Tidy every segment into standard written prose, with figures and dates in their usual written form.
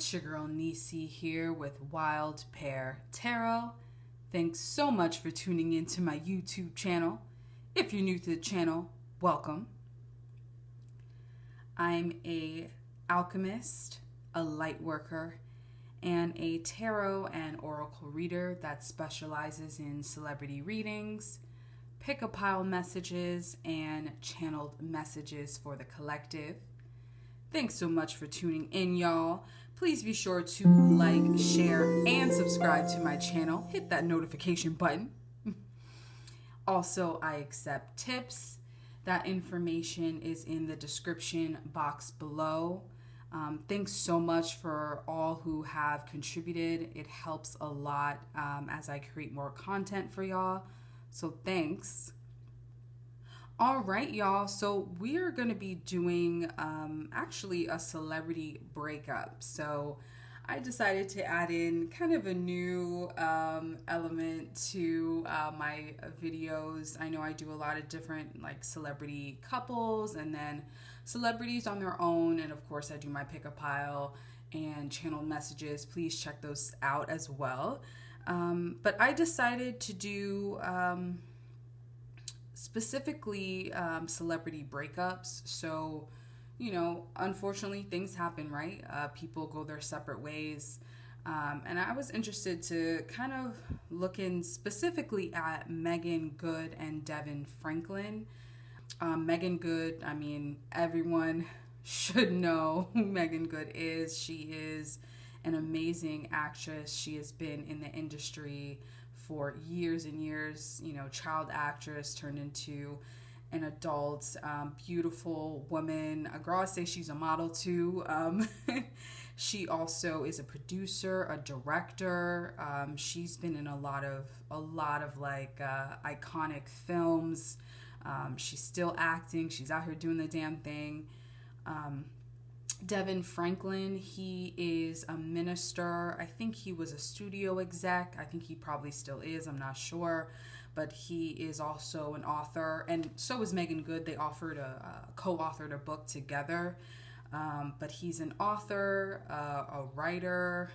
It's your girl Nisi here with Wild Pear Tarot. Thanks so much for tuning into my YouTube channel. If you're new to the channel, welcome. I'm a alchemist, a light worker, and a tarot and oracle reader that specializes in celebrity readings, pick-a-pile messages, and channeled messages for the collective. Thanks so much for tuning in, y'all. Please be sure to like, share, and subscribe to my channel. Hit that notification button. Also, I accept tips. That information is in the description box below. Thanks so much for all who have contributed. It helps a lot as I create more content for y'all. So thanks. All right, y'all. So we are going to be doing actually a celebrity breakup. So I decided to add in kind of a new element to my videos. I know I do a lot of different like celebrity couples and then celebrities on their own. And of course I do my pick-a-pile and channel messages. Please check those out as well. But I decided to do specifically celebrity breakups. So, you know, unfortunately things happen, right? People go their separate ways. And I was interested to kind of look in specifically at Meagan Good and Devon Franklin. Meagan Good, I mean, everyone should know who Meagan Good is. She is an amazing actress. She has been in the industry for years and years, you know, child actress turned into an adult, beautiful woman. A girl, I say she's a model too. She also is a producer, a director. She's been in a lot of like iconic films. She's still acting. She's out here doing the damn thing. Devon Franklin, he is a minister. I think he was a studio exec. I think he probably still is. I'm not sure. But he is also an author. And so is Meagan Good. They co-authored a book together. But he's an author, a writer.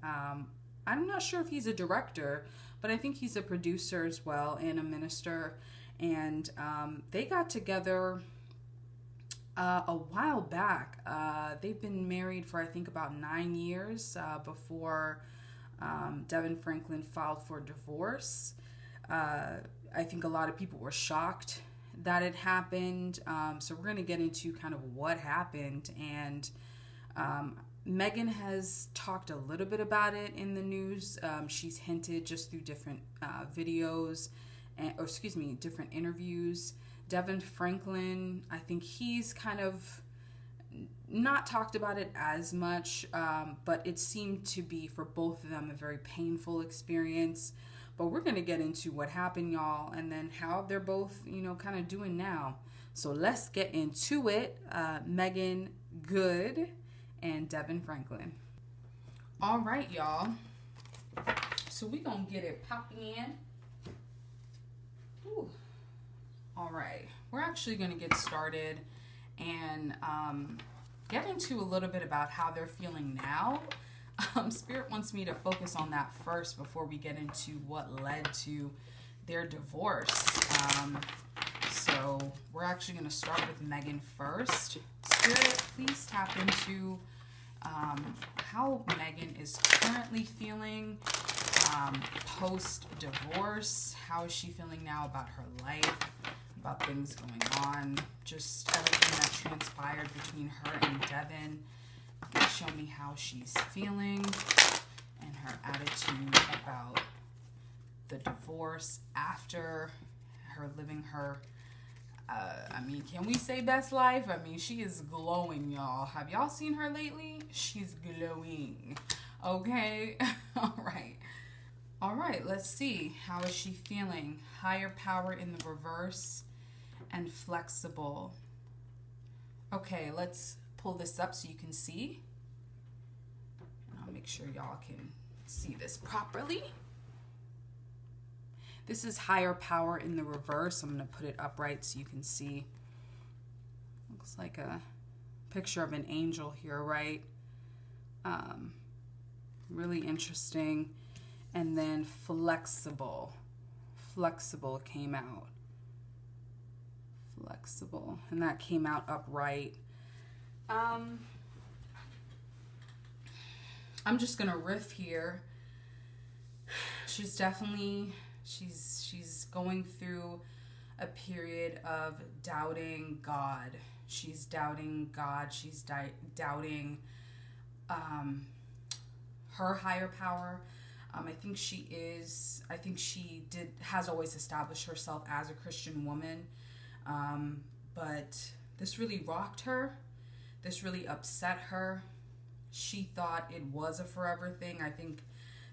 I'm not sure if he's a director, but I think he's a producer as well and a minister. And they got together a while back. They've been married for I think about 9 years before Devon Franklin filed for divorce. I think a lot of people were shocked that it happened. So we're going to get into kind of what happened. And Meagan has talked a little bit about it in the news. She's hinted just through different videos, different interviews. Devon Franklin, I think he's kind of not talked about it as much, but it seemed to be for both of them a very painful experience. But we're going to get into what happened, y'all, and then how they're both, you know, kind of doing now. So let's get into it. Meagan Good and Devon Franklin. All right, y'all. So we're going to get it popping in. Ooh. All right, we're actually going to get started and get into a little bit about how they're feeling now. Spirit wants me to focus on that first before we get into what led to their divorce. So we're actually going to start with Meagan first. Spirit, please tap into how Meagan is currently feeling post-divorce. How is she feeling now about her life? About things going on, just everything that transpired between her and Devon. Show me how she's feeling and her attitude about the divorce after her living her, can we say best life? I mean, she is glowing, y'all. Have y'all seen her lately? She's glowing. Okay? All right, let's see. How is she feeling? Higher power in the reverse and flexible. Okay, let's pull this up so you can see. And I'll make sure y'all can see this properly. This is higher power in the reverse. I'm going to put it upright so you can see. Looks like a picture of an angel here, right? Really interesting. And then flexible. Flexible came out. Flexible. And that came out upright. I'm just gonna riff here. She's definitely she's going through a period of doubting God. She's doubting God. She's doubting her higher power. I think she has always established herself as a Christian woman. But this really rocked her. This really upset her. She thought it was a forever thing. I think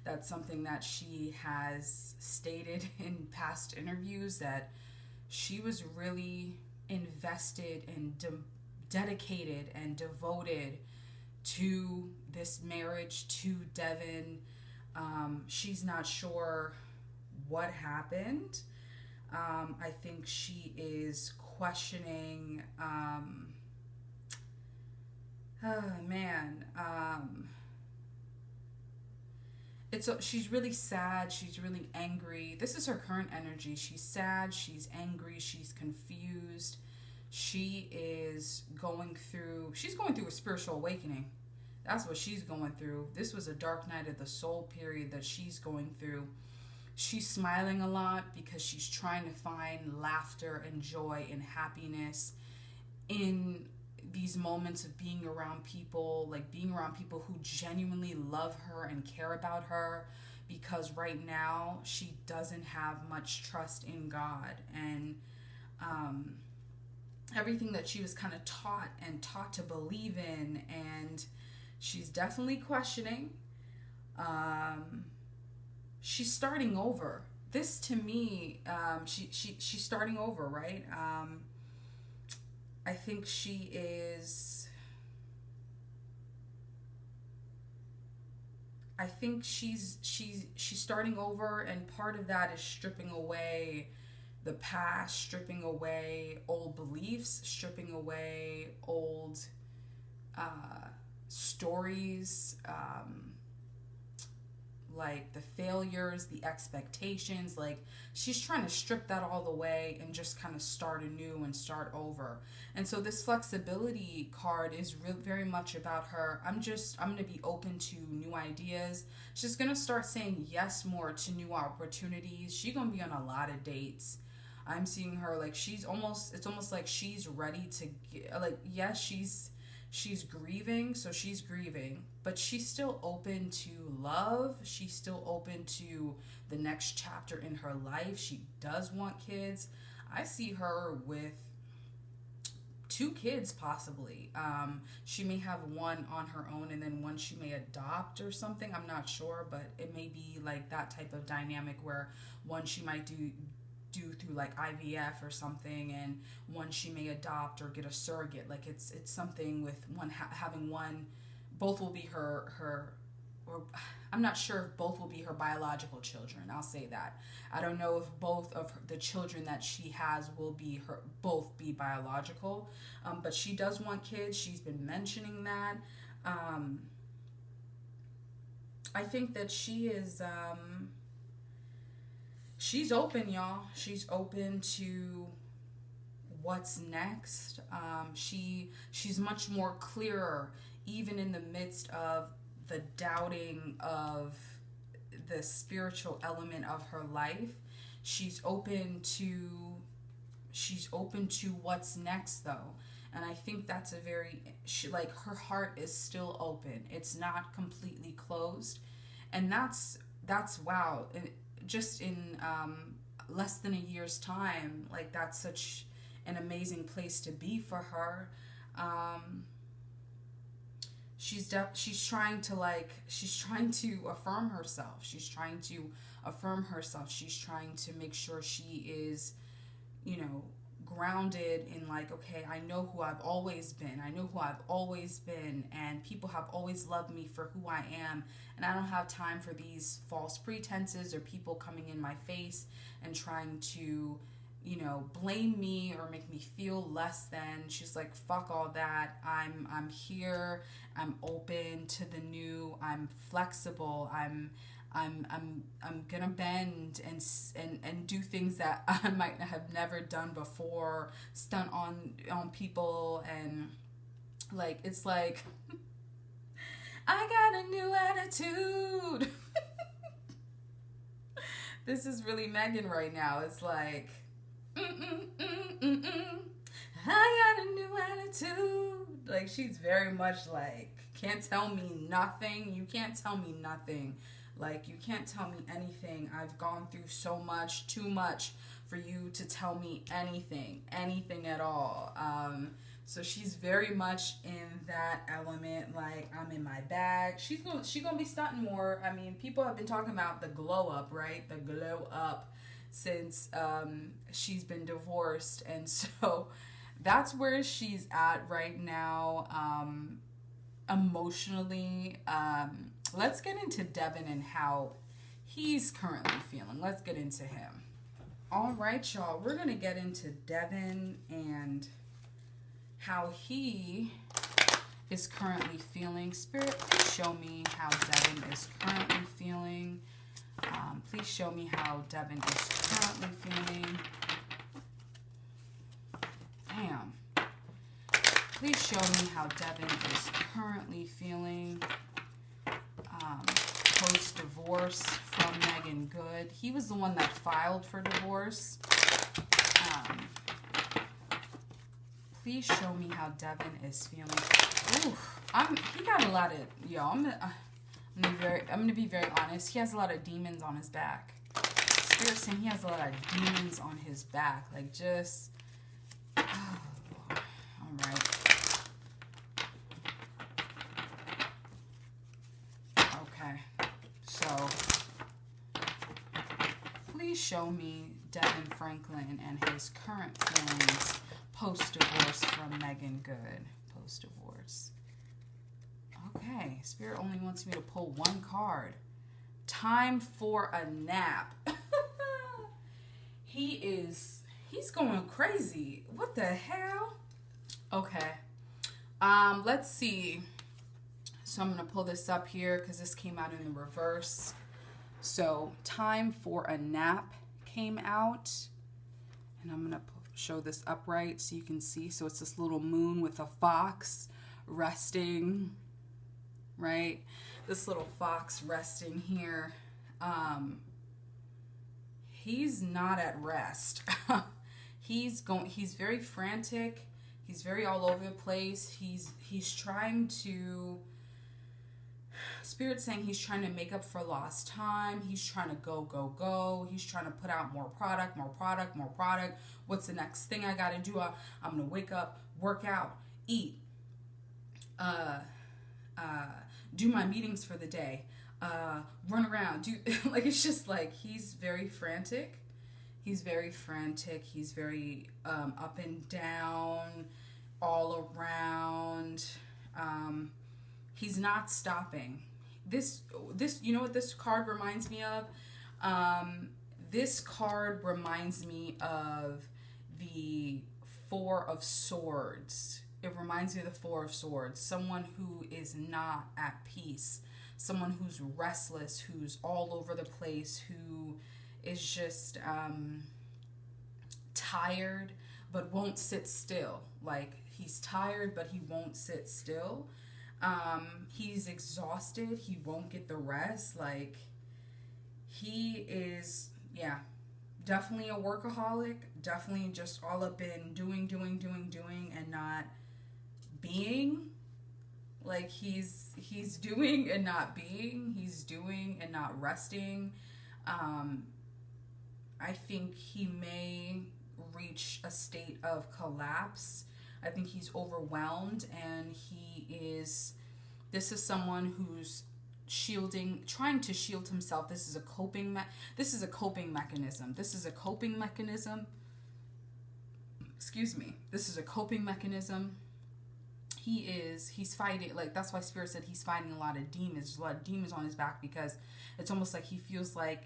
that's something that she has stated in past interviews, that she was really invested and dedicated and devoted to this marriage, to Devon. She's not sure what happened. I think she is questioning, she's really sad. She's really angry. This is her current energy. She's sad. She's angry. She's confused. She's going through a spiritual awakening. That's what she's going through. This was a dark night of the soul period that she's going through. She's smiling a lot because she's trying to find laughter and joy and happiness in these moments of being around people, like being around people who genuinely love her and care about her, because right now she doesn't have much trust in God. And everything that she was kind of taught to believe in, and she's definitely questioning. She's starting over. This to me, she's starting over, right? I think she is. I think she's starting over, and part of that is stripping away the past, stripping away old beliefs, stripping away old stories, like the failures, the expectations. Like, she's trying to strip that all away and just kind of start anew and start over. And so this flexibility card is very much about her. I'm going to be open to new ideas. She's going to start saying yes more to new opportunities. She's going to be on a lot of dates. I'm seeing her like it's almost like she's ready to get, like, yes, she's grieving, so she's grieving, but she's still open to love. She's still open to the next chapter in her life. She does want kids. I see her with 2 kids possibly. She may have one on her own and then one she may adopt or something. I'm not sure, but it may be like that type of dynamic where one she might do through like IVF or something, and one she may adopt or get a surrogate. Like it's something with one having one. Both will be her, or I'm not sure if both will be her biological children. I'll say that. I don't know if both of the children that she has will be both be biological, but she does want kids. She's been mentioning that. I think that she is. She's open, y'all. She's open to what's next. She's much more clearer, even in the midst of the doubting of the spiritual element of her life. She's open to what's next, though. And I think that's her heart is still open. It's not completely closed. And that's wow. Just in less than a year's time, like, that's such an amazing place to be for her. She's trying to affirm herself. She's trying to make sure she is, grounded in, like, okay, I know who I've always been. And people have always loved me for who I am. And I don't have time for these false pretenses or people coming in my face and trying to blame me or make me feel less than. She's like, fuck all that. I'm here. I'm open to the new. I'm flexible. I'm gonna bend and do things that I might have never done before, stunt on people, and like, it's like, I got a new attitude. This is really Meagan right now. It's like, I got a new attitude. Like, she's very much like, can't tell me nothing. You can't tell me nothing. Like, you can't tell me anything. I've gone through so much, too much for you to tell me anything at all. So she's very much in that element, like, I'm in my bag. She's gonna be stunting more. I mean, people have been talking about the glow up, right? The glow up since she's been divorced. And so that's where she's at right now, emotionally. Let's get into Devon and how he's currently feeling. Let's get into him. All right, y'all. We're going to get into Devon and how he is currently feeling. Spirit, please show me how Devon is currently feeling. Please show me how Devon is currently feeling. Damn. Please show me how Devon is currently feeling. Post-divorce from Meagan Good. He was the one that filed for divorce. Please show me how Devon is feeling. Ooh, he got a lot of, I'm gonna be very honest. He has a lot of demons on his back. Spirit saying he has a lot of demons on his back. Like, just, all right. So, please show me Devon Franklin and his current feelings post-divorce from Meagan Good. Post-divorce. Okay, Spirit only wants me to pull one card. Time for a nap. He's going crazy. What the hell? Okay. Let's see. So I'm going to pull this up here because this came out in the reverse. So time for a nap came out. And I'm going to show this upright so you can see. So it's this little moon with a fox resting, right? This little fox resting here. He's not at rest. He's very frantic. He's very all over the place. He's trying to... Spirit's saying he's trying to make up for lost time. He's trying to go. He's trying to put out more product. What's the next thing I got to do? I'm going to wake up, work out, eat, do my meetings for the day, run around. Like, it's just like, he's very frantic. He's very up and down, all around. He's not stopping. This, you know what this card reminds me of? This card reminds me of the Four of Swords. It reminds me of the Four of Swords. Someone who is not at peace. Someone who's restless, who's all over the place, who is just tired but won't sit still. Like, he's tired but he won't sit still. He's exhausted. He won't get the rest. Like, he is, definitely a workaholic. Definitely just all up in doing, and not being. Like, he's doing and not being. He's doing and not resting. I think he may reach a state of collapse. I think he's overwhelmed, and this is someone who's trying to shield himself. This is a coping mechanism. Excuse me. This is a coping mechanism. He's fighting, like, that's why Spirit said he's fighting a lot of demons. There's a lot of demons on his back, because it's almost like he feels a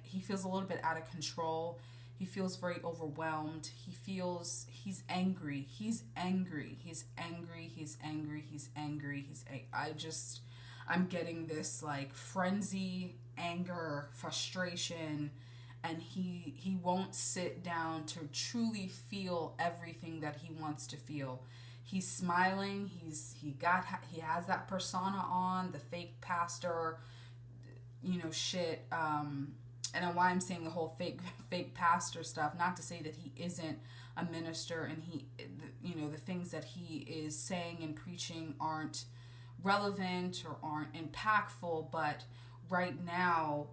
little bit out of control. He feels very overwhelmed. He feels he's angry. He's angry. He's angry. He's angry. He's angry. I'm getting this like frenzy, anger, frustration, and he won't sit down to truly feel everything that he wants to feel. He's smiling. He has that persona on, the fake pastor, shit. And why I'm saying the whole fake pastor stuff, not to say that he isn't a minister and the things that he is saying and preaching aren't relevant or aren't impactful, but right now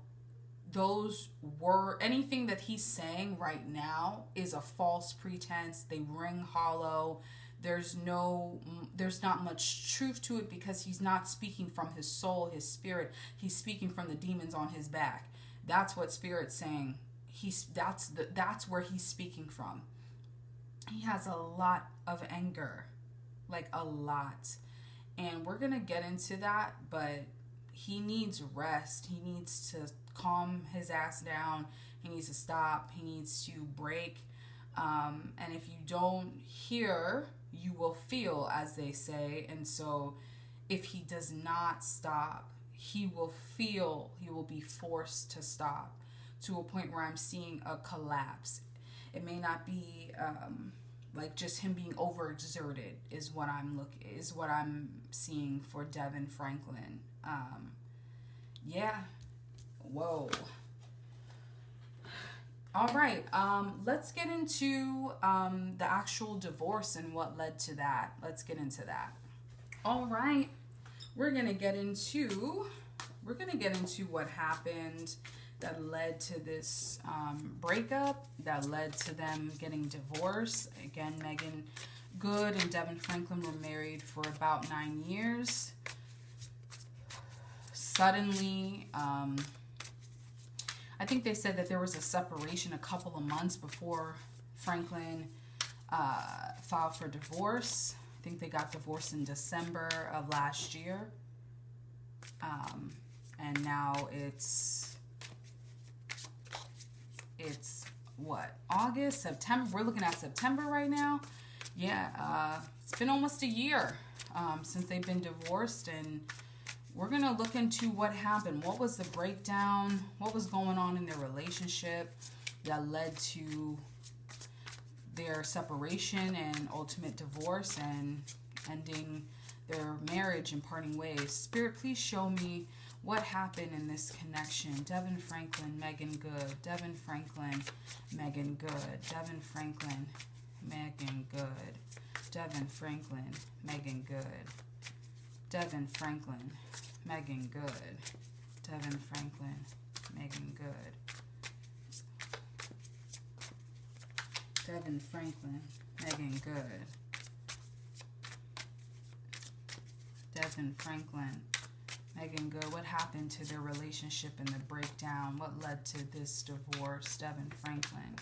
anything that he's saying right now is a false pretense. They ring hollow. There's not much truth to it, because he's not speaking from his soul, his spirit. He's speaking from the demons on his back. That's what Spirit's saying. That's where he's speaking from. He has a lot of anger, like a lot. And we're going to get into that, but he needs rest. He needs to calm his ass down. He needs to stop. He needs to break. And if you don't hear, you will feel, as they say. And so if he does not stop, he will be forced to stop, to a point where I'm seeing a collapse. It may not be like just him being overexerted is what I'm seeing for Devon Franklin. Yeah. Whoa. All right. Let's get into the actual divorce and what led to that. Let's get into that. All right. We're gonna get into what happened that led to this breakup, that led to them getting divorced. Again, Meagan Good and Devon Franklin were married for about 9 years. Suddenly, I think they said that there was a separation a couple of months before Franklin filed for divorce. I think they got divorced in December of last year. And now it's what? August, September? We're looking at September right now. Yeah, it's been almost a year since they've been divorced, and we're going to look into what happened. What was the breakdown? What was going on in their relationship that led to their separation and ultimate divorce and ending their marriage and parting ways? Spirit, please show me what happened in this connection. Devon Franklin, Meagan Good. Devon Franklin, Meagan Good. Devon Franklin, Meagan Good. Devon Franklin, Meagan Good. Devon Franklin, Meagan Good. Devon Franklin, Meagan Good. Devon Franklin, Meagan Good. Devon Franklin, Meagan Good. What happened to their relationship and the breakdown? What led to this divorce? Devon Franklin,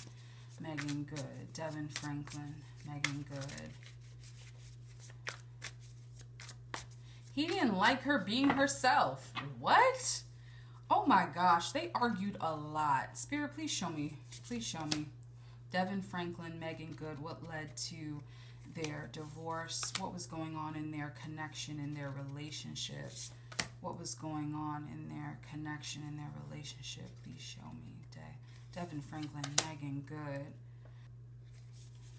Meagan Good. Devon Franklin, Meagan Good. He didn't like her being herself. What? Oh my gosh, they argued a lot. Spirit, please show me. Please show me. Devon Franklin, Meagan Good. What led to their divorce? What was going on in their connection, in their relationship? What was going on in their connection, in their relationship? Please show me. Devon Franklin, Meagan Good.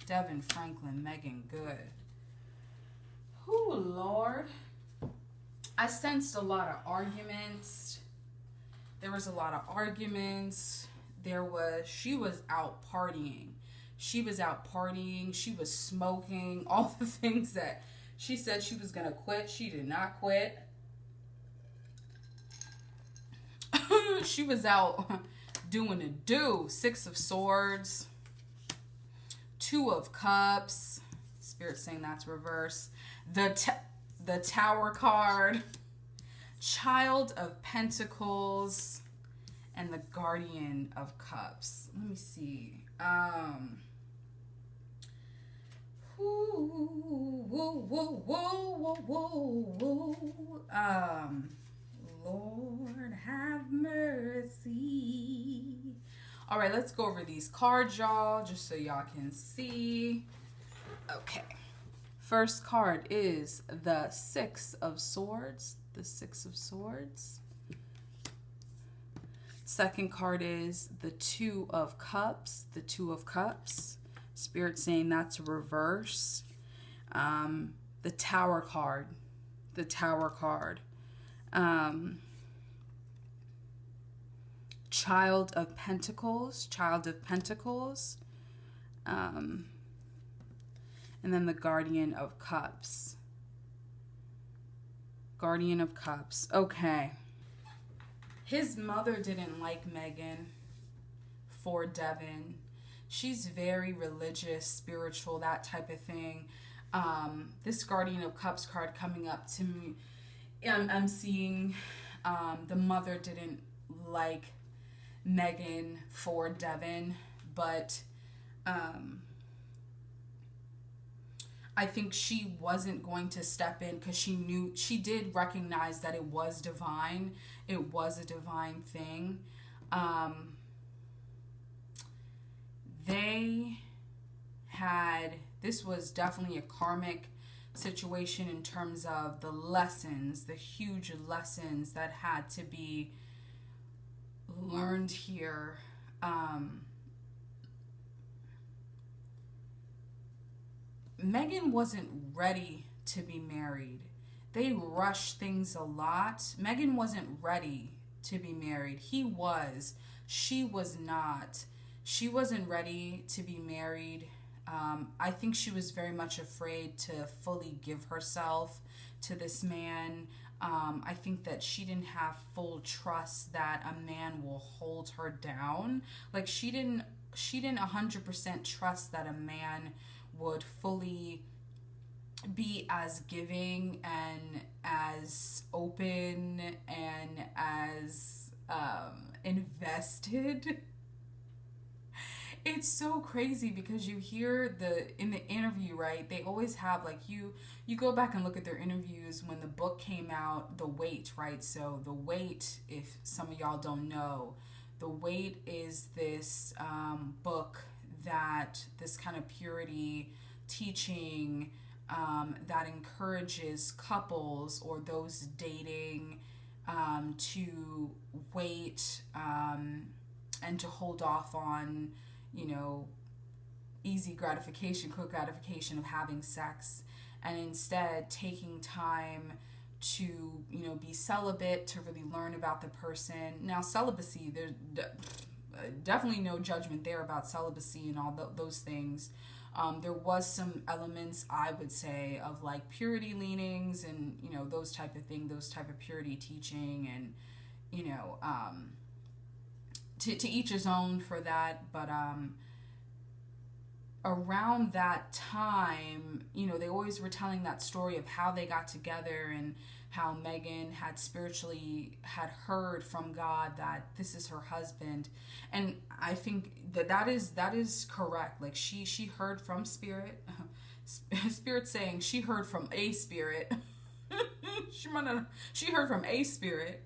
Devon Franklin, Meagan Good. Oh, Lord. I sensed a lot of arguments. There was a lot of arguments. She was out partying. She was out partying. She was smoking. All the things that she said she was going to quit. She did not quit. She was out doing a do. 6 of Swords. 2 of Cups. Spirit saying that's reverse. The Tower card. Child of Pentacles. And the Guardian of Cups. Let me see. Lord have mercy. All right, let's go over these cards, y'all, just so y'all can see. Okay. First card is the Six of Swords. The Six of Swords. Second card is the Two of Cups. The Two of Cups. Spirit saying that's a reverse. The Tower card. The Tower card. Child of Pentacles. Child of Pentacles. And then the Guardian of Cups. Guardian of Cups. Okay. His mother didn't like Meagan for Devon. She's very religious, spiritual, that type of thing. This Guardian of Cups card coming up to me, I'm seeing the mother didn't like Meagan for Devon, but I think she wasn't going to step in because she did recognize that it was divine. It was a divine thing. This was definitely a karmic situation in terms of the lessons, the huge lessons that had to be learned here. Meagan wasn't ready to be married. They rushed things a lot. Meagan wasn't ready to be married. He was. She was not. She wasn't ready to be married. I think she was very much afraid to fully give herself to this man. I think that she didn't have full trust that a man will hold her down. Like she didn't 100% trust that a man would fully be as giving and as open and as invested. It's so crazy because you hear in the interview, right? They always have like you go back and look at their interviews when the book came out, The Wait, right? So The Wait, if some of y'all don't know, The Wait is this book that this kind of purity teaching that encourages couples or those dating to wait and to hold off on, easy gratification, quick gratification of having sex, and instead taking time to, be celibate, to really learn about the person. Now, celibacy, there's definitely no judgment there about celibacy and all those things. There was some elements, I would say, of like purity leanings and, those type of things, those type of purity teaching and, to each his own for that. But around that time, they always were telling that story of how they got together and how Meagan had heard from God that this is her husband. And I think that is correct. Like she heard from spirit saying she heard from a spirit. she heard from a spirit,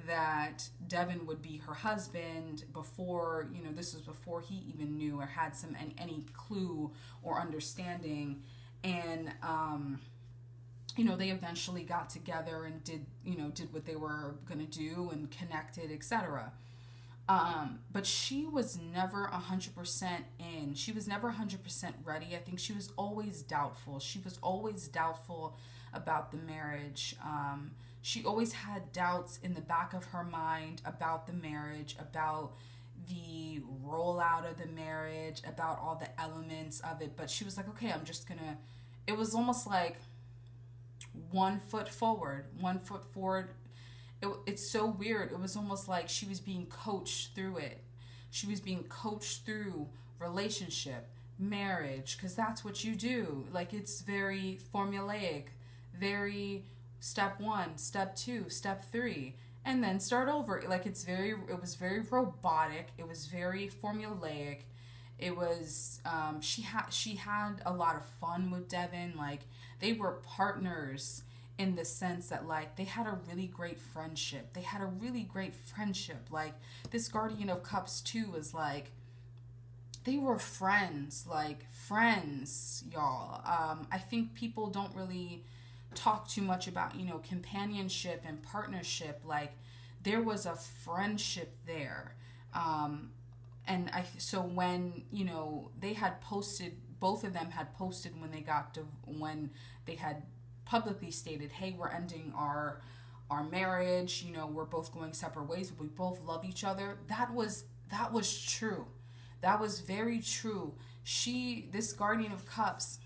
that Devon would be her husband before, this was before he even knew or had any clue or understanding. And, they eventually got together and did what they were going to do and connected, etc. But she was never 100% in. She was never 100% ready. I think she was always doubtful. She was always doubtful about the marriage. She always had doubts in the back of her mind about the marriage, about the rollout of the marriage, about all the elements of it. But she was like, okay, it was almost like 1 foot forward, 1 foot forward. It's so weird. It was almost like she was being coached through it. She was being coached through relationship, marriage, because that's what you do. Like, it's very formulaic, very step 1, step 2, step 3, and then start over. Like, it was very robotic. It was very formulaic. It was, she had a lot of fun with Devon. Like, they were partners in the sense that like they had a really great friendship. Like this Guardian of Cups too is like they were friends, y'all. I think people don't really talk too much about, companionship and partnership. Like there was a friendship there. So when, they had posted, both of them had posted when they had publicly stated, hey, we're ending our marriage, we're both going separate ways, but we both love each other. That was true. That was very true. This Guardian of Cups,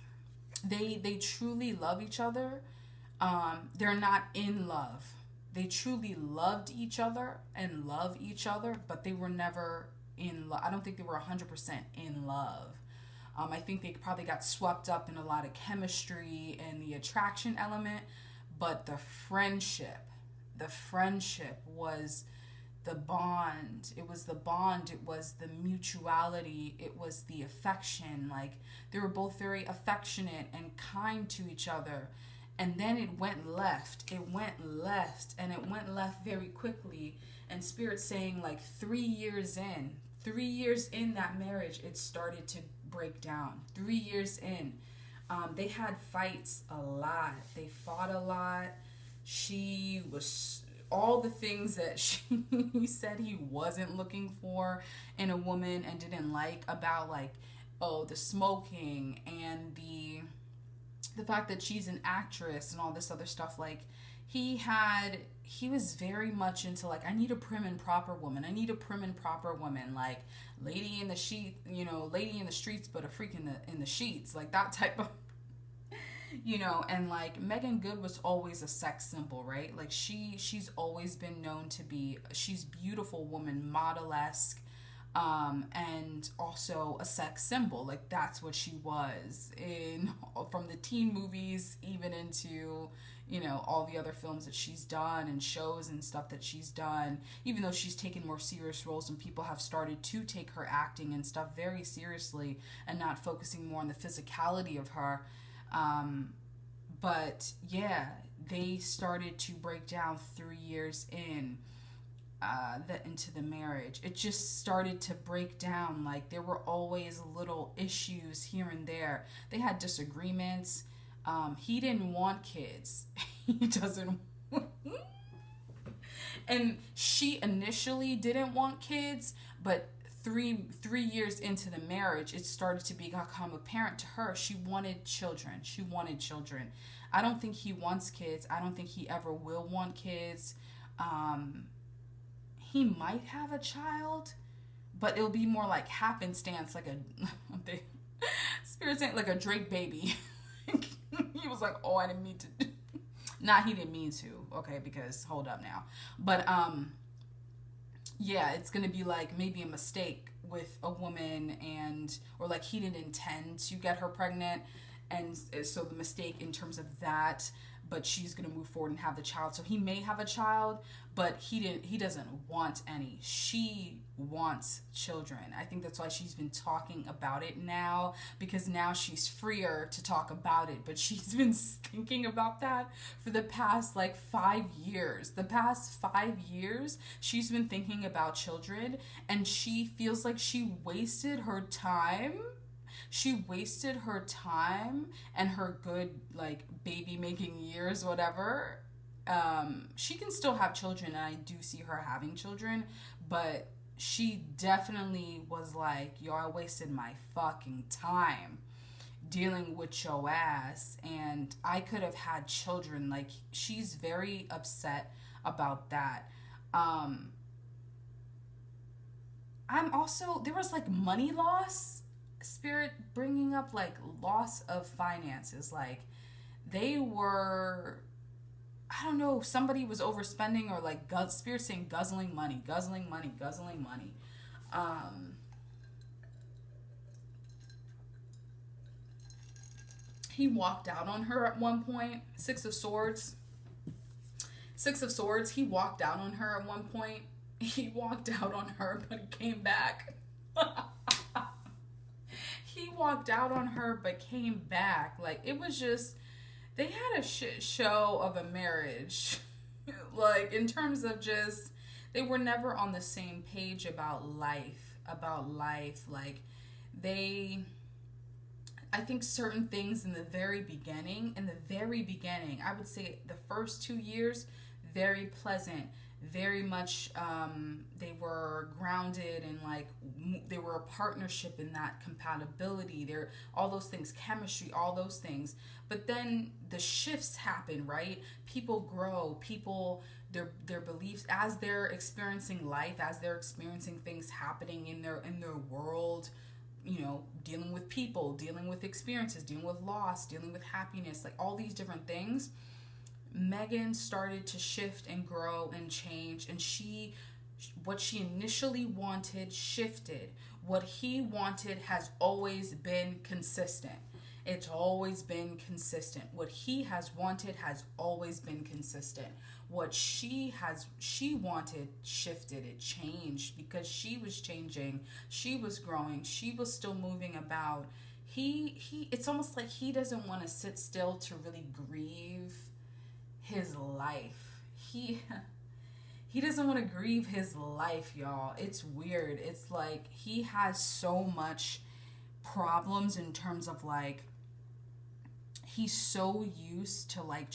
they truly love each other. They're not in love. They truly loved each other and love each other, but they were never in love. I don't think they were 100% in love. I think they probably got swept up in a lot of chemistry and the attraction element, but the friendship was the bond. It was the bond. It was the mutuality. It was the affection. Like they were both very affectionate and kind to each other. And then it went left. And it went left very quickly. And Spirit's saying like 3 years in that marriage, it started to break down. 3 years in. They had fights a lot. They fought a lot. She was all the things that he said he wasn't looking for in a woman and didn't like about like, the smoking and the fact that she's an actress and all this other stuff. Like he was very much into like, I need a prim and proper woman. Like lady in the streets, but a freak in the sheets, like that type of, and like Meagan Good was always a sex symbol, right? Like she's always been known to be, she's beautiful woman, model-esque, and also a sex symbol. Like that's what she was from the teen movies, even into, all the other films that she's done and shows and stuff that she's done, even though she's taken more serious roles and people have started to take her acting and stuff very seriously and not focusing more on the physicality of her. But yeah, they started to break down 3 years into the marriage. It just started to break down. Like there were always little issues here and there. They had disagreements. He didn't want kids. He doesn't. And she initially didn't want kids, but three years into the marriage, it started to become apparent to her she wanted children. I don't think he wants kids. I don't think he ever will want kids. He might have a child, but it'll be more like happenstance, like Spirit saying like a Drake baby. He was like, oh, I didn't mean to. Nah, he didn't mean to. Okay, because hold up now. But yeah, it's gonna be like maybe a mistake with a woman, or like he didn't intend to get her pregnant, and so the mistake in terms of that, but she's gonna move forward and have the child. So he may have a child, but he doesn't want any. She wants children. I think that's why she's been talking about it now, because now she's freer to talk about it. But she's been thinking about that for the past 5 years. The past 5 years, she's been thinking about children, and she feels like she wasted her time. She wasted her time and her good baby making years, whatever. She can still have children, and I do see her having children, but she definitely was like, yo, I wasted my fucking time dealing with your ass, and I could have had children. Like, she's very upset about that. I'm also, there was money loss. Spirit bringing up loss of finances. They were, I don't know, somebody was overspending, or Spirit saying guzzling money. He walked out on her at one point. Six of Swords, he walked out on her at one point. He walked out on her, but he came back. He walked out on her, but came back. It was just, they had a shit show of a marriage. Like, in terms of just, they were never on the same page about life. Like, I think certain things in the very beginning, I would say the first 2 years, very pleasant, very much, they were grounded and like, they were a partnership in that compatibility. There, all those things, chemistry, all those things. But then the shifts happen, right? People grow, their beliefs, as they're experiencing life, as they're experiencing things happening in their world, dealing with people, dealing with experiences, dealing with loss, dealing with happiness, like all these different things. Meagan started to shift and grow and change, and what she initially wanted shifted. What he wanted has always been consistent. It's always been consistent. What he has wanted has always been consistent. What she wanted shifted. It changed because she was changing. She was growing. She was still moving about. It's almost like he doesn't want to sit still to really grieve his life. He doesn't want to grieve his life, y'all. It's weird. It's like he has so much problems in terms of like, he's so used to like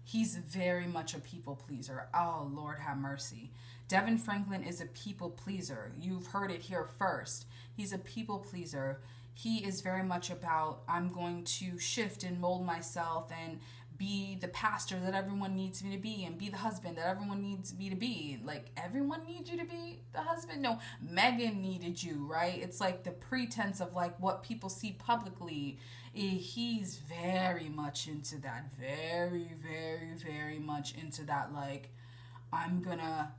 he's very much a people pleaser. Oh, Lord have mercy. Devon Franklin is a people pleaser. You've heard it here first. He's a people pleaser. He is very much about, I'm going to shift and mold myself and be the pastor that everyone needs me to be, and be the husband that everyone needs me to be. Like, everyone needs you to be the husband? No, Meagan needed you, right? It's like the pretense of like what people see publicly. He's very much into that. Very, very, very much into that. Like, I'm gonna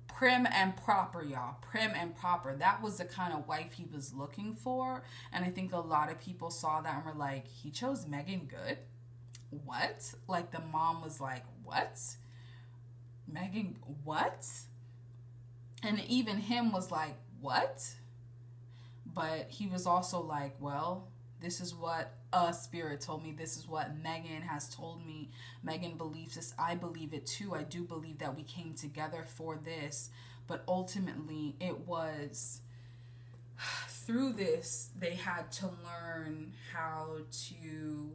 prim and proper, y'all. Prim and proper. That was the kind of wife he was looking for. And I think a lot of people saw that and were like, he chose Meagan good? What? Like, the mom was like, what? Meagan, what? And even him was like, what? But he was also like, well, this is what a spirit told me. This is what Meagan has told me. Meagan believes this. I believe it too. I do believe that we came together for this. But ultimately, it was through this, they had to learn how to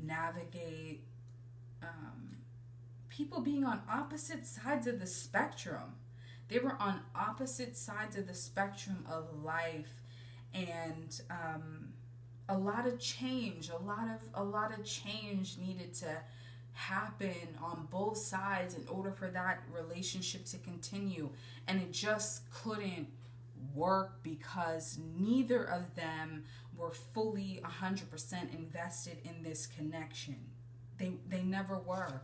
navigate people being on opposite sides of the spectrum. They were on opposite sides of the spectrum of life, and a lot of change needed to happen on both sides in order for that relationship to continue, and it just couldn't work because neither of them were fully 100% invested in this connection. They never were.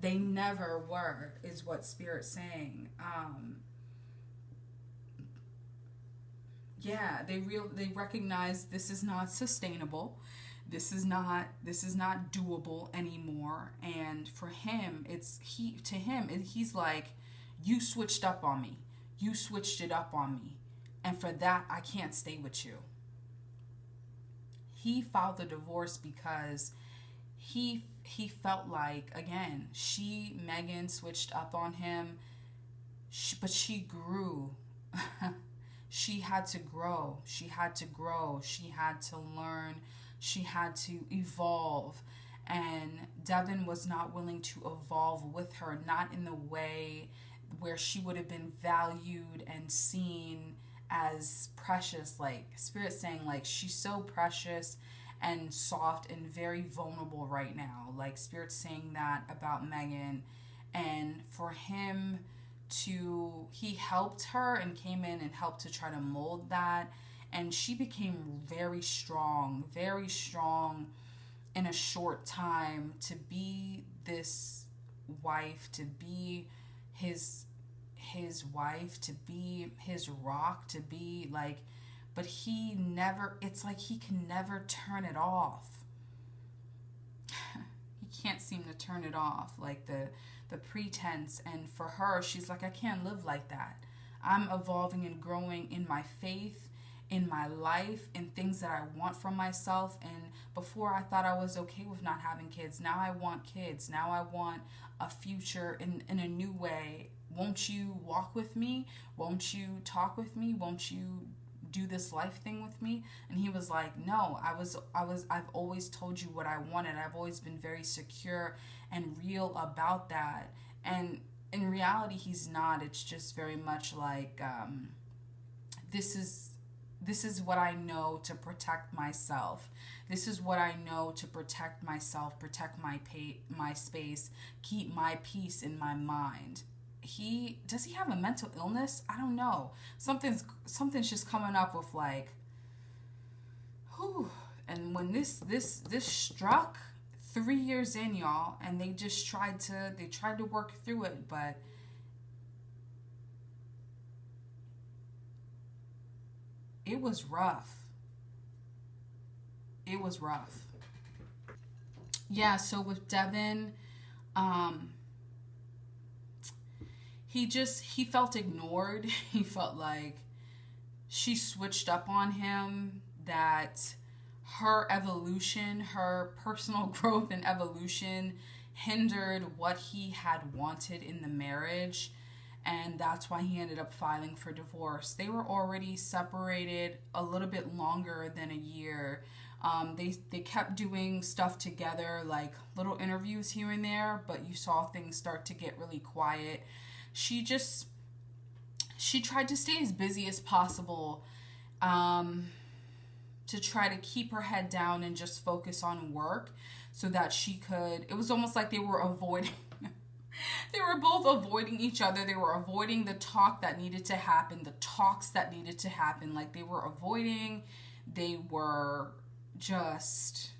They never were, is what Spirit's saying. They recognize this is not sustainable. This is not doable anymore. And for him, he's like, you switched up on me. You switched it up on me. And for that, I can't stay with you. He filed the divorce because he felt like, again, Meagan switched up on him, but she grew. She had to grow. She had to learn. She had to evolve. And Devon was not willing to evolve with her, not in the way where she would have been valued and seen as precious. Like, Spirit saying, like, she's so precious and soft and very vulnerable right now. Like, Spirit's saying that about Meagan. And for him he helped her and came in and helped to try to mold that. And she became very strong in a short time to be this wife, to be his wife, to be his rock, to be like, but it's like he can never turn it off. He can't seem to turn it off, like the pretense. And for her, she's like, I can't live like that. I'm evolving and growing in my faith, in my life and things that I want from myself. And before I thought I was okay with not having kids. Now I want kids. Now I want a future in a new way. Won't you walk with me? Won't you talk with me? Won't you do this life thing with me? And he was like, no, I've always told you what I wanted. I've always been very secure and real about that. And in reality, he's not. It's just very much like, this is what I know to protect myself. This is what I know to protect myself, protect my space, keep my peace in my mind. Does he have a mental illness? I don't know. Something's just coming up with like, whew. And when this struck 3 years in, y'all, and they tried to work through it, but it was rough. It was rough. Yeah, so with Devon, he felt ignored. He felt like she switched up on him, that her evolution, her personal growth and evolution hindered what he had wanted in the marriage. And that's why he ended up filing for divorce. They were already separated a little bit longer than a year. They kept doing stuff together, like little interviews here and there, but you saw things start to get really quiet. She tried to stay as busy as possible, to try to keep her head down and just focus on work so that she could, it was almost like they were avoiding, they were both avoiding each other. They were avoiding the talk that needed to happen, the talks that needed to happen. Like they were avoiding, they were just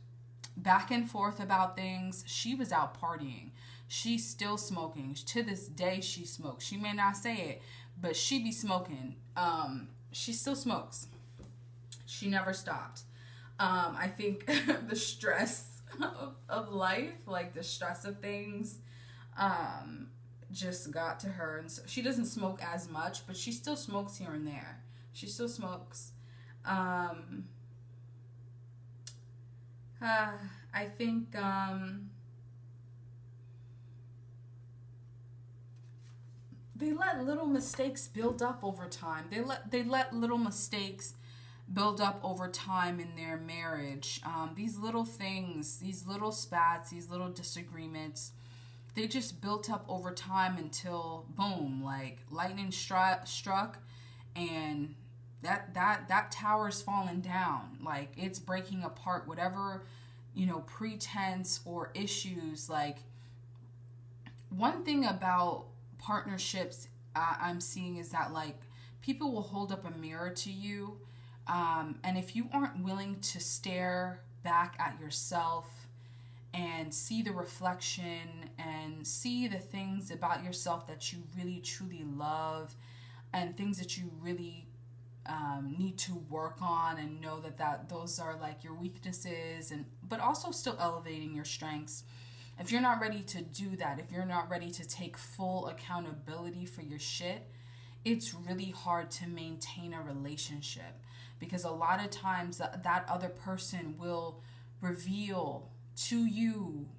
back and forth about things. She was out partying. She's still smoking. To this day, she smokes. She may not say it, but she be smoking. She still smokes. She never stopped. I think the stress of life, like the stress of things, just got to her. And so she doesn't smoke as much, but she still smokes here and there. She still smokes. I think, they let little mistakes build up over time. They let little mistakes build up over time in their marriage. These little things, these little spats, these little disagreements, they just built up over time until boom, like lightning struck, and that tower's falling down. Like it's breaking apart. Whatever, pretense or issues. Like one thing about partnerships I'm seeing is that like people will hold up a mirror to you, and if you aren't willing to stare back at yourself and see the reflection and see the things about yourself that you really truly love and things that you really need to work on, and know that those are like your weaknesses, but also still elevating your strengths. If you're not ready to do that, if you're not ready to take full accountability for your shit, it's really hard to maintain a relationship, because a lot of times that other person will reveal to you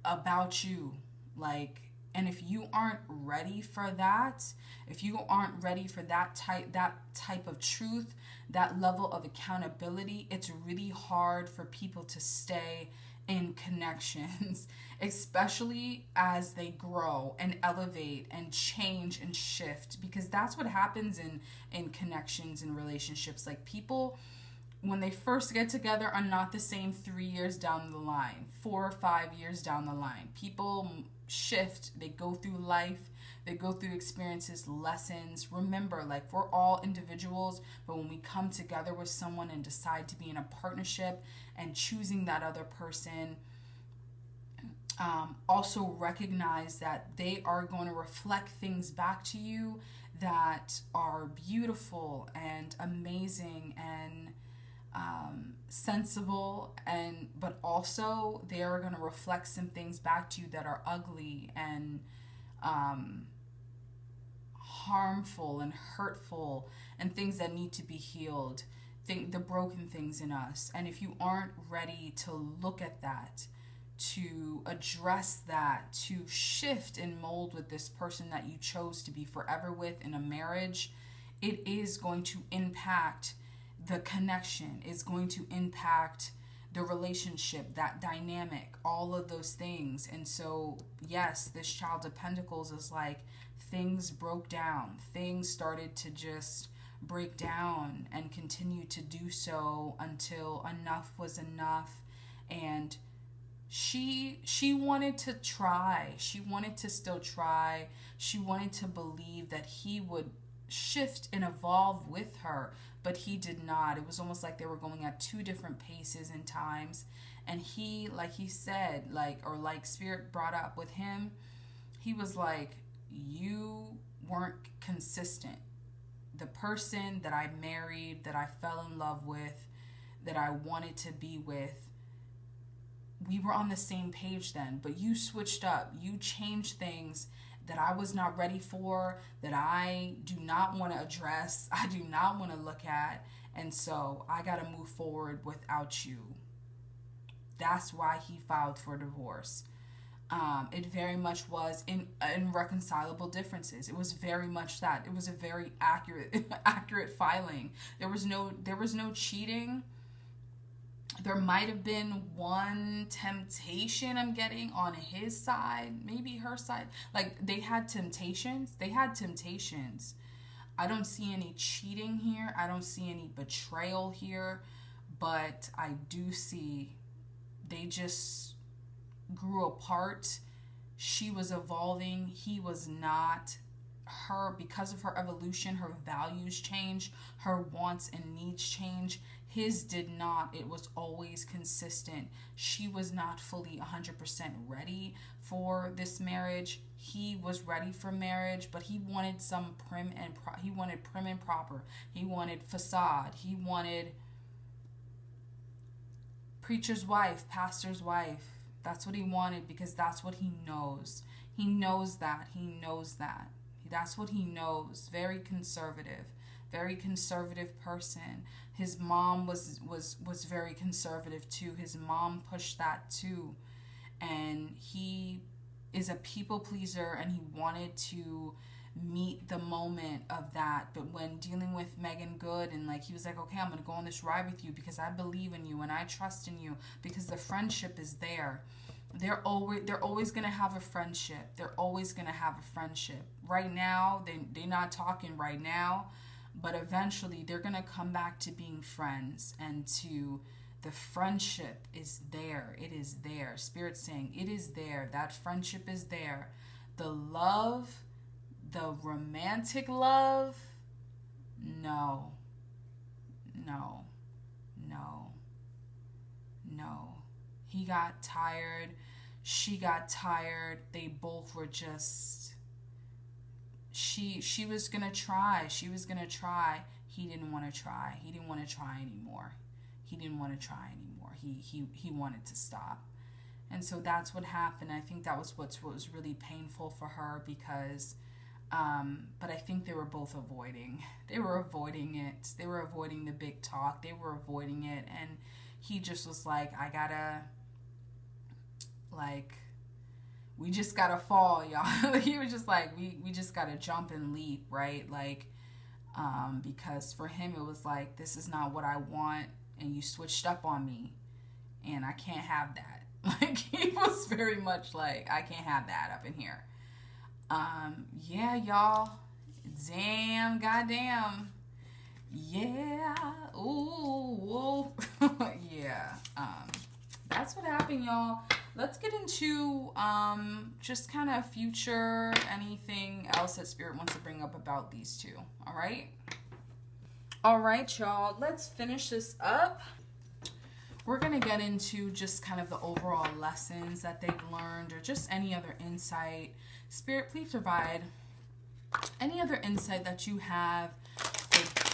about you, like, and if you aren't ready for that, if you aren't ready for that type of truth, that level of accountability, it's really hard for people to stay in connections, especially as they grow and elevate and change and shift, because that's what happens in connections and relationships. Like people, when they first get together, are not the same 3 years down the line, 4 or 5 years down the line. People shift, they go through life, they go through experiences, lessons. Remember, like we're all individuals, but when we come together with someone and decide to be in a partnership and choosing that other person, also recognize that they are going to reflect things back to you that are beautiful and amazing and sensible, but also they are going to reflect some things back to you that are ugly and harmful and hurtful and things that need to be healed, the broken things in us. And if you aren't ready to look at that, to address that, to shift and mold with this person that you chose to be forever with in a marriage, it is going to impact the connection. It's going to impact the relationship, that dynamic, all of those things. And so, yes, this Child of Pentacles is like things broke down. Things started to just break down and continue to do so until enough was enough. And she wanted to try. She wanted to still try. She wanted to believe that he would shift and evolve with her, but he did not. It was almost like they were going at two different paces and times. And he, like he said, like Spirit brought up with him, he was like, you weren't consistent. The person that I married, that I fell in love with, that I wanted to be with, we were on the same page then, but you switched up. You changed things that I was not ready for, that I do not want to address, I do not want to look at, and so I got to move forward without you. That's why he filed for divorce. It very much was in irreconcilable differences. It was very much that. It was a very accurate filing. There was no cheating. There might have been one temptation I'm getting on his side, maybe her side. Like they had temptations. I don't see any cheating here. I don't see any betrayal here. But I do see they just grew apart. She was evolving. He was not. Her, because of her evolution, her values changed. Her wants and needs changed. His did not. It was always consistent. She was not fully 100% ready for this marriage. He was ready for marriage, but he wanted some prim and proper. He wanted facade. He wanted preacher's wife, pastor's wife. That's what he wanted because that's what he knows. He knows that. That's what he knows. Very conservative person. His mom was very conservative too. His mom pushed that too. And he is a people pleaser and he wanted to meet the moment of that. But when dealing with Meagan Good and like he was like, okay, I'm gonna go on this ride with you because I believe in you and I trust in you because the friendship is there. They're always gonna have a friendship. Right now, they're not talking right now, but eventually they're gonna come back to being friends and to the friendship is there. It is there. Spirit's saying it is there. That friendship is there. The love, the romantic love, no. He got tired. She got tired. They both were just... She was going to try. He didn't want to try. He didn't want to try anymore. He wanted to stop. And so that's what happened. I think that was what was really painful for her because... but I think they were both avoiding. They were avoiding it. They were avoiding the big talk. They were avoiding it. And he just was like, we just gotta fall, y'all. He was just like, we just gotta jump and leap, right? Like, because for him it was like, this is not what I want, and you switched up on me, and I can't have that. Like, he was very much like, I can't have that up in here. Yeah, y'all. Damn, goddamn. Yeah. Ooh. Yeah. That's what happened, y'all. Let's get into just kind of future, anything else that Spirit wants to bring up about these two. All right? All right, y'all. Let's finish this up. We're going to get into just kind of the overall lessons that they've learned or just any other insight. Spirit, please provide any other insight that you have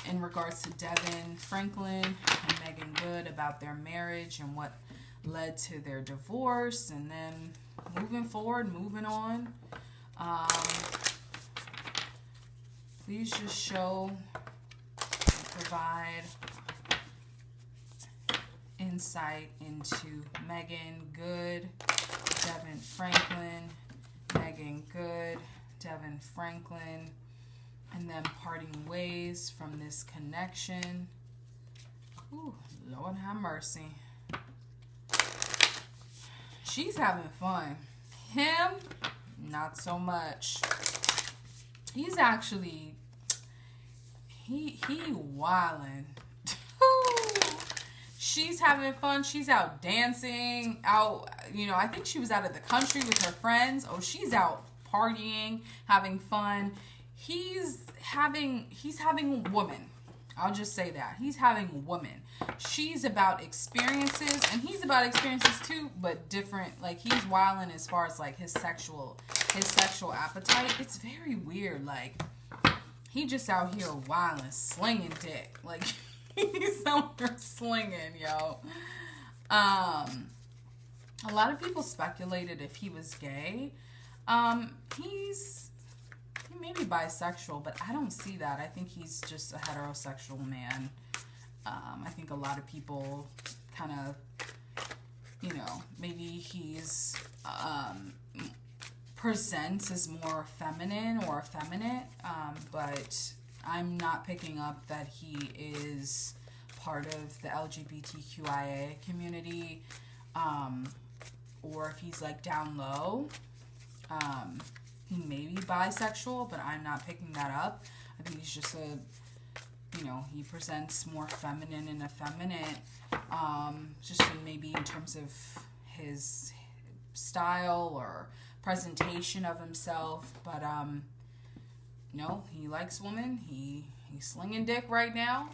in regards to Devon Franklin and Meagan Good about their marriage and what led to their divorce, and then moving on. Please just show, provide insight into Meagan Good, Devon Franklin, Meagan Good, Devon Franklin, and then parting ways from this connection. Ooh, Lord have mercy. She's having fun. Him, not so much. He's actually, he wildin'. She's having fun. She's out dancing, out, you know, I think she was out of the country with her friends. Oh, she's out partying, having fun. He's having woman. I'll just say that. He's having woman. She's about experiences, and he's about experiences too, but different. Like, he's wilding as far as like his sexual appetite. It's very weird. Like, he just out here wilding, slinging dick. Like, he's out there slinging, yo. A lot of people speculated if he was gay. He may be bisexual, but I don't see that. I think he's just a heterosexual man. I think a lot of people kind of, you know, maybe he's presents as more feminine or effeminate, but I'm not picking up that he is part of the LGBTQIA community, or if he's like down low. He may be bisexual, but I'm not picking that up. I think he's just he presents more feminine and effeminate, just maybe in terms of his style or presentation of himself. But, no, he likes women. He's slinging dick right now.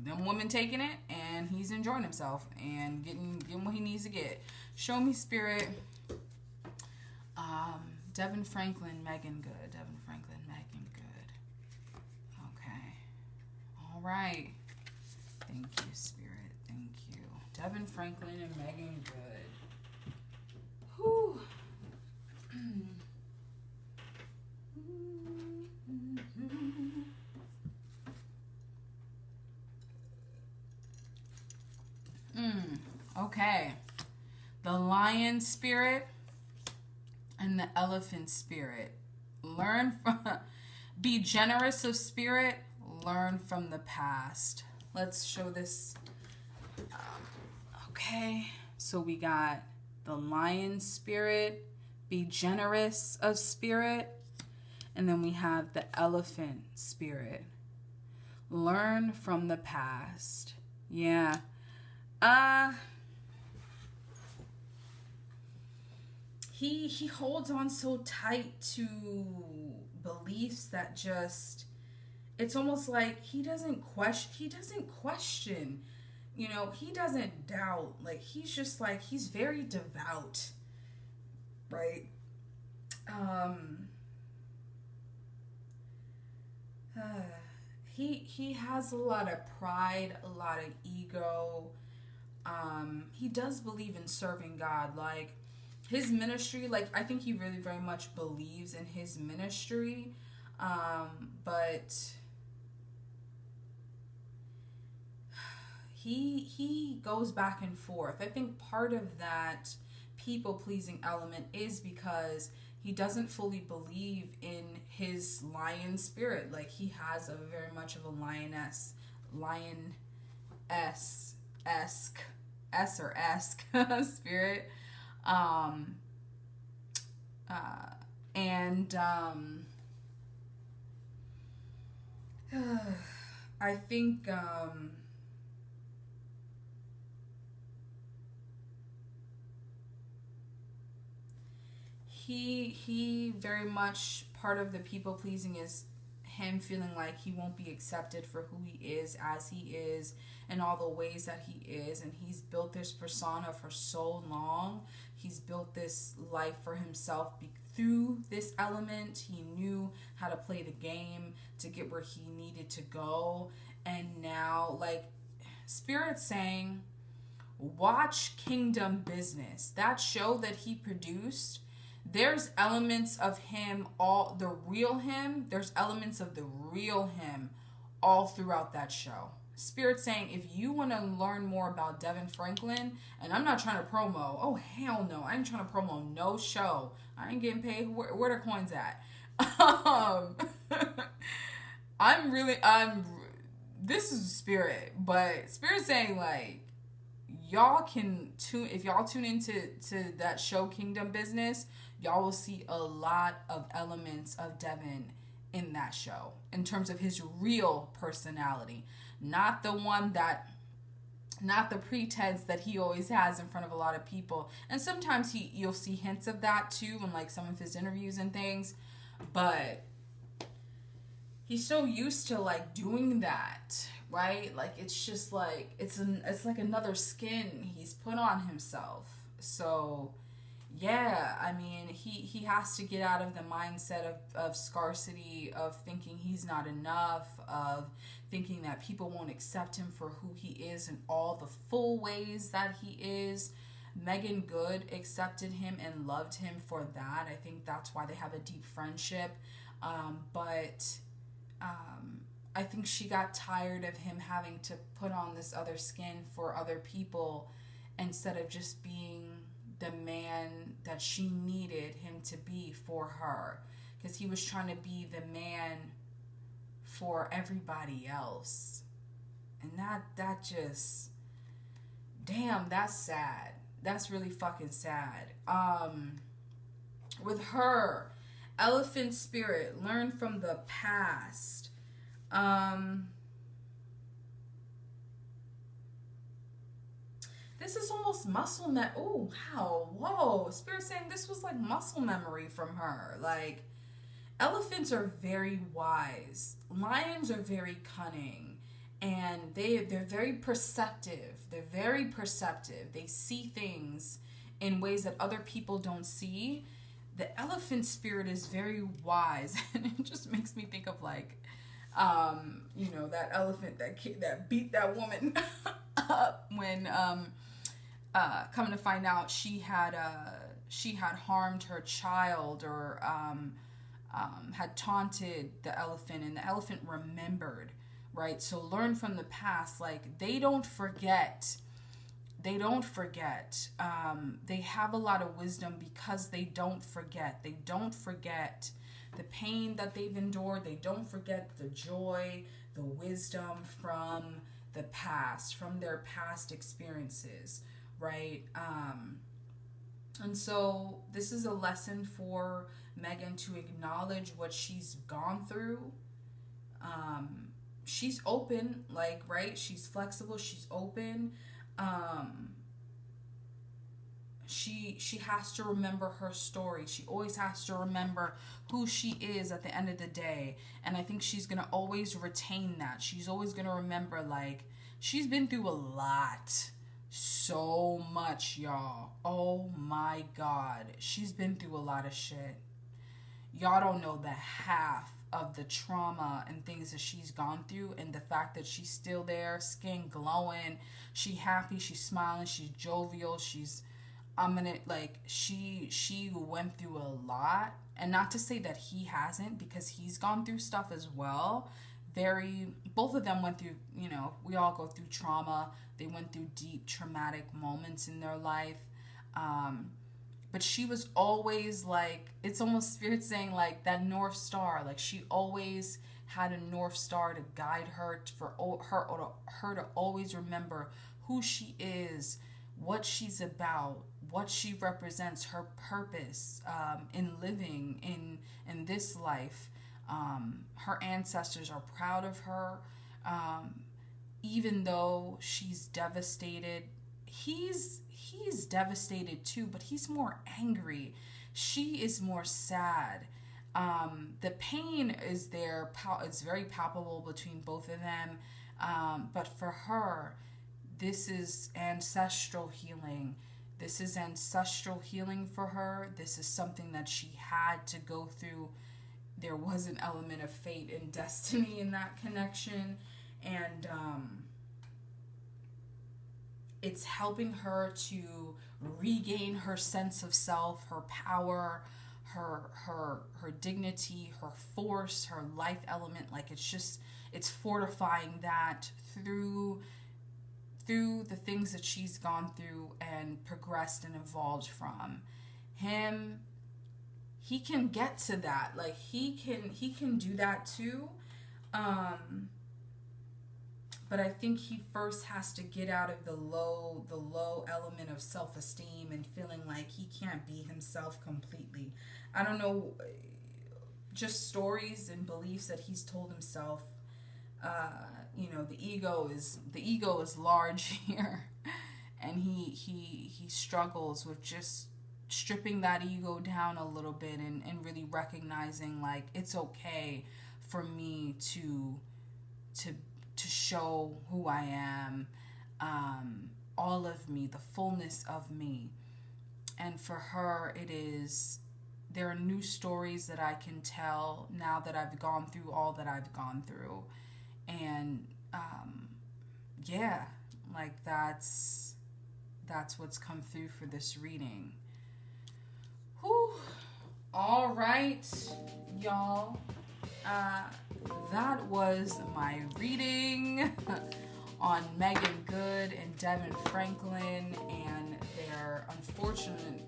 Them women taking it, and he's enjoying himself and getting what he needs to get. Show me, Spirit. Devon Franklin, Meagan Good. Devon Franklin, Meagan Good. Okay. All right. Thank you, Spirit. Thank you. Devon Franklin and Meagan Good. Whew. Okay. The lion spirit and the elephant spirit. Be generous of spirit, learn from the past. Let's show this. Okay, so we got the lion spirit, be generous of spirit, and then we have the elephant spirit, learn from the past. Yeah. He holds on so tight to beliefs that just, it's almost like he doesn't question, you know, he doesn't doubt. Like, he's just like, he's very devout, right? He has a lot of pride, a lot of ego. He does believe in serving God. Like, his ministry, like, I think he really very much believes in his ministry, but he goes back and forth. I think part of that people-pleasing element is because he doesn't fully believe in his lion spirit. Like, he has a very much of a lioness-esque spirit. I think, he very much, part of the people pleasing is him feeling like he won't be accepted for who he is, as he is, and all the ways that he is. And he's built this persona for so long. He's built this life for himself through this element. He knew how to play the game to get where he needed to go. And now, like, Spirit's saying, watch Kingdom Business. That show that he produced, there's elements of him, all the real him, there's elements of the real him all throughout that show. Spirit saying, if you want to learn more about Devon Franklin, and I'm not trying to promo, oh hell no, I ain't trying to promo no show. I ain't getting paid. Where the coins at? This is Spirit, but Spirit saying like, y'all can tune, if y'all tune into that show Kingdom Business, y'all will see a lot of elements of Devon in that show in terms of his real personality, not the one that, not the pretense that he always has in front of a lot of people. And sometimes you'll see hints of that too in like some of his interviews and things, but he's so used to like doing that, right? Like it's just like it's like another skin he's put on himself. So yeah, I mean, he has to get out of the mindset of scarcity, of thinking he's not enough, of thinking that people won't accept him for who he is in all the full ways that he is. Meagan Good accepted him and loved him for that. I think that's why they have a deep friendship. But I think she got tired of him having to put on this other skin for other people instead of just being the man that she needed him to be for her. Because he was trying to be the man for everybody else. And that just, damn, that's sad. That's really fucking sad. With her, Elephant Spirit, learn from the past. This is almost muscle oh, wow. Whoa. Spirit saying this was like muscle memory from her. Like, elephants are very wise. Lions are very cunning. And they're very perceptive. They're very perceptive. They see things in ways that other people don't see. The elephant spirit is very wise. And it just makes me think of like, that elephant that beat that woman up when, coming to find out she had harmed her child or had taunted the elephant, and the elephant remembered, right? So learn from the past. Like, they don't forget. They have a lot of wisdom because they don't forget. They don't forget the pain that they've endured. They don't forget the joy, the wisdom from the past, from their past experiences, right? And so this is a lesson for Meagan to acknowledge what she's gone through. She's open, like, right? She's flexible. She's open. She has to remember her story. She always has to remember who she is at the end of the day. And I think she's going to always retain that. She's always going to remember, like, she's been through a lot. So much, y'all. Oh my God. She's been through a lot of shit. Y'all don't know the half of the trauma and things that she's gone through, and the fact that she's still there, skin glowing, she happy, she's smiling, she's jovial, she went through a lot. And not to say that he hasn't, because he's gone through stuff as well. Both of them went through, we all go through trauma. They went through deep traumatic moments in their life. But she was always like, it's almost Spirit saying like that North Star. Like, she always had a North Star to guide her, for her to always remember who she is, what she's about, what she represents, her purpose in living in this life. Her ancestors are proud of her. Even though she's devastated, he's devastated too, but he's more angry. She is more sad. The pain is there. It's very palpable between both of them. But for her, this is ancestral healing. This is ancestral healing for her. This is something that she had to go through. There was an element of fate and destiny in that connection. And it's helping her to regain her sense of self, her power, her dignity, her force, her life element. Like, it's fortifying that through the things that she's gone through and progressed and evolved from. He can get to that. Like, he can do that too. But I think he first has to get out of the low element of self-esteem and feeling like he can't be himself completely. I don't know, just stories and beliefs that he's told himself. The ego is large here, and he struggles with just stripping that ego down a little bit and really recognizing, like, it's okay for me to show who I am, all of me, the fullness of me. And for her, there are new stories that I can tell now that I've gone through all that I've gone through. And like, that's what's come through for this reading. Whew. All right, y'all. That was my reading on Meagan Good and Devon Franklin and their unfortunate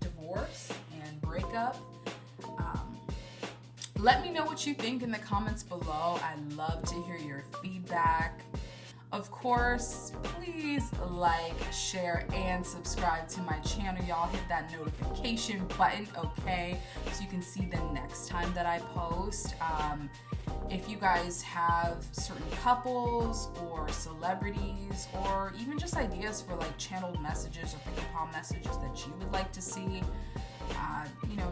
divorce and breakup. Let me know what you think in the comments below. I love to hear your feedback. Of course, please like, share, and subscribe to my channel. Y'all hit that notification button, okay? So you can see the next time that I post. If you guys have certain couples or celebrities or even just ideas for like channeled messages or pick a palm messages that you would like to see,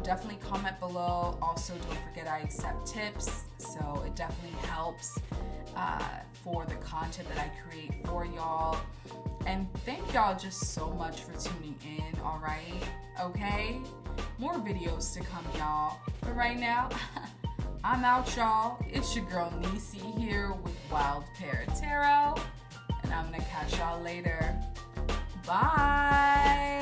definitely comment below. Also, don't forget I accept tips, so it definitely helps for the content that I create for y'all. And thank y'all just so much for tuning in, all right? Okay? More videos to come, y'all. But right now, I'm out, y'all. It's your girl Nisi here with Wild Pear Tarot, and I'm gonna catch y'all later. Bye.